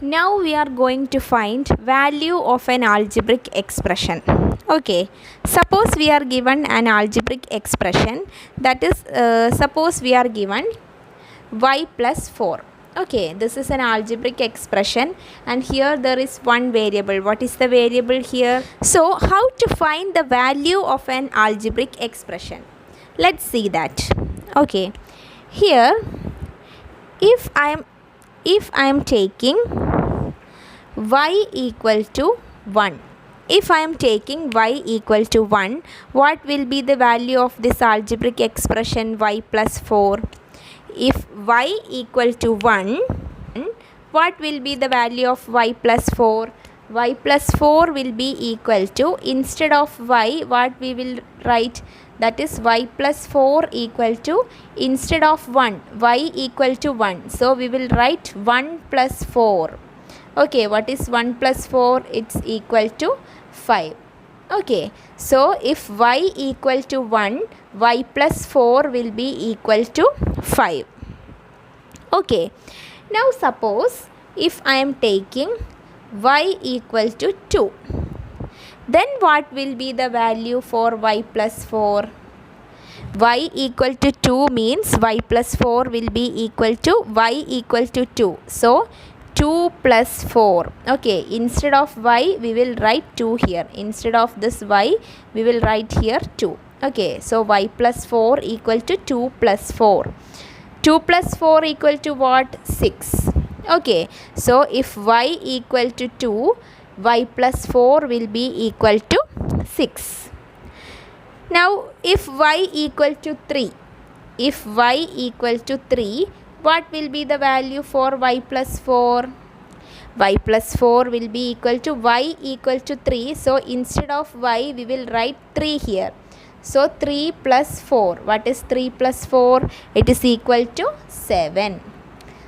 Now we are going to find value of an algebraic expression. Okay, suppose we are given an algebraic expression, that is suppose we are given y plus 4. Okay, this is an algebraic expression and here there is one variable. What is the variable here? So how to find the value of an algebraic expression? Let's see that. Okay, here if I am taking y equal to 1, if I am taking y equal to 1, what will be the value of this algebraic expression y plus 4? If y equal to 1, what will be the value of y plus 4? Y plus 4 will be equal to, instead of y, what we will write? That is y plus 4 equal to, instead of 1, y equal to 1. So we will write 1 plus 4. Okay, what is 1 plus 4? It's equal to 5. Okay, so if y equal to 1, y plus 4 will be equal to 5. Okay, now suppose if I am taking y equal to 2, then what will be the value for y plus 4? Y equal to 2 means y plus 4 will be equal to y equal to 2. So 2 plus 4. Okay, instead of y we will write 2 here. Instead of this y we will write here 2. Okay, so y plus 4 equal to 2 plus 4. 2 plus 4 equal to what? 6. Okay, so if y equal to 2, y plus 4 will be equal to 6. Now if y equal to 3, if y equal to 3, what will be the value for y plus 4? Y plus 4 will be equal to y equal to 3. So instead of y we will write 3 here. So 3 plus 4. What is 3 plus 4? It is equal to 7.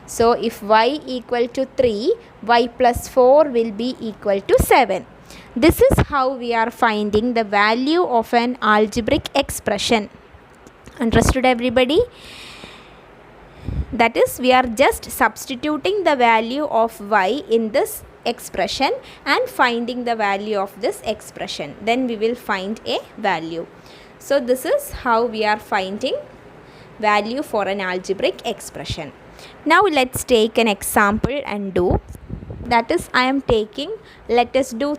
So if y equal to 3, y plus 4 will be equal to 7. This is how we are finding the value of an algebraic expression. Understood everybody? That is, we are just substituting the value of y in this expression and finding the value of this expression. Then we will find a value. So this is how we are finding value for an algebraic expression. Now let's take an example and do. That is, I am taking, let us do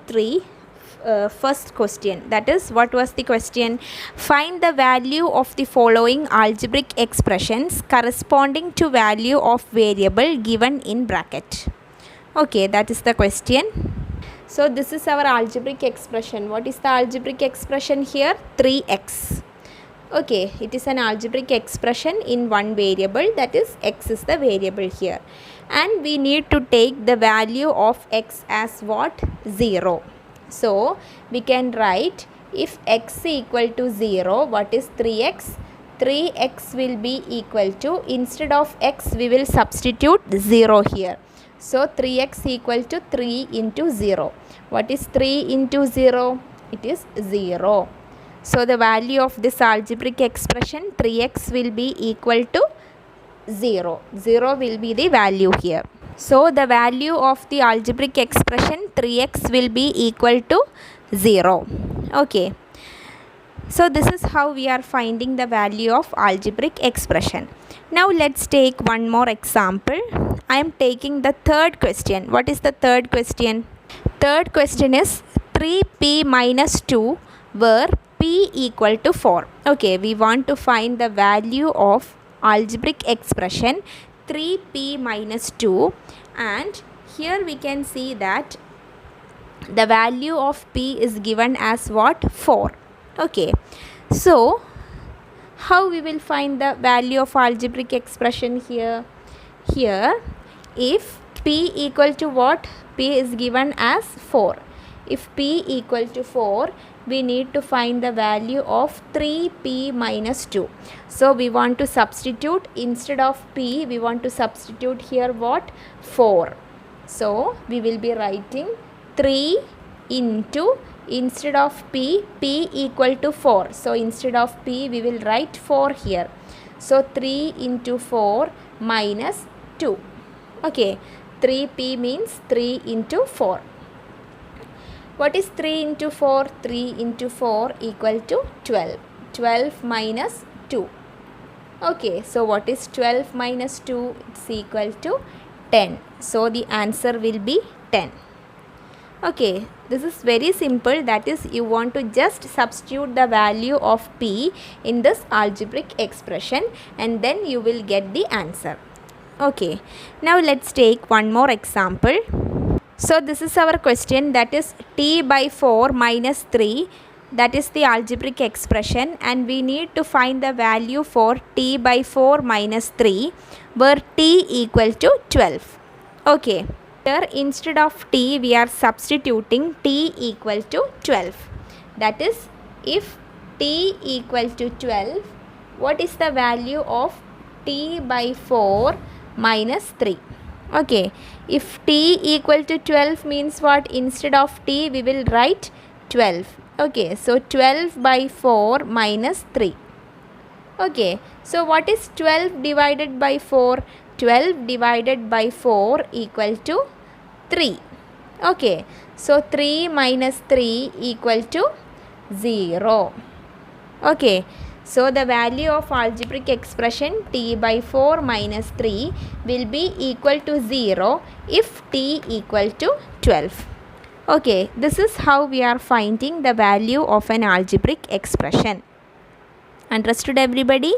first question. That is, what was the question? Find the value of the following algebraic expressions corresponding to value of variable given in bracket. Okay, that is the question. So this is our algebraic expression. What is the algebraic expression here? 3x. Okay, it is an algebraic expression in one variable, that is x is the variable here. And we need to take the value of x as what? 0. So we can write, if x equal to 0, what is 3x? 3x will be equal to, instead of x we will substitute 0 here. So 3x equal to 3 into 0. What is 3 into 0? It is 0. So the value of this algebraic expression 3x will be equal to 0. 0 will be the value here. So the value of the algebraic expression 3x will be equal to 0. Okay. So this is how we are finding the value of algebraic expression. Now let's take one more example. I am taking the third question. What is the third question? Third question is 3p minus 2 where p equal to 4. Okay, we want to find the value of algebraic expression 3p minus 2, and here we can see that the value of p is given as what? 4. Okay, so how we will find the value of algebraic expression here? Here, if p equal to what? P is given as 4. If p equal to 4, we need to find the value of 3p minus 2. So we want to substitute, instead of p we want to substitute here what? 4. So we will be writing 3 into, instead of p equal to 4. So instead of p we will write 4 here. So 3 into 4 minus 2. Okay, 3p means 3 into 4. What is 3 into 4? 3 into 4 equal to 12. 12 minus 2. Okay, so what is 12 minus 2? It's equal to 10. So the answer will be 10. Okay, this is very simple. That is, you want to just substitute the value of p in this algebraic expression and then you will get the answer. Okay, now let's take one more example. So this is our question, that is t by 4 minus 3, that is the algebraic expression, and we need to find the value for t by 4 minus 3 where t equal to 12. Okay, here instead of t we are substituting t equal to 12. That is, if t equal to 12, what is the value of t by 4 minus 3? Okay, if t equal to 12 means what? Instead of t we will write 12. Okay, so 12 by 4 minus 3. Okay, so what is 12 divided by 4? 12 divided by 4 equal to 3. Okay, so 3 minus 3 equal to 0. Okay, so the value of algebraic expression t by 4 minus 3 will be equal to 0 if t equal to 12. Okay, this is how we are finding the value of an algebraic expression. Understood everybody?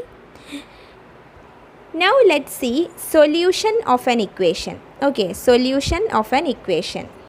Now let's see solution of an equation. Okay, solution of an equation.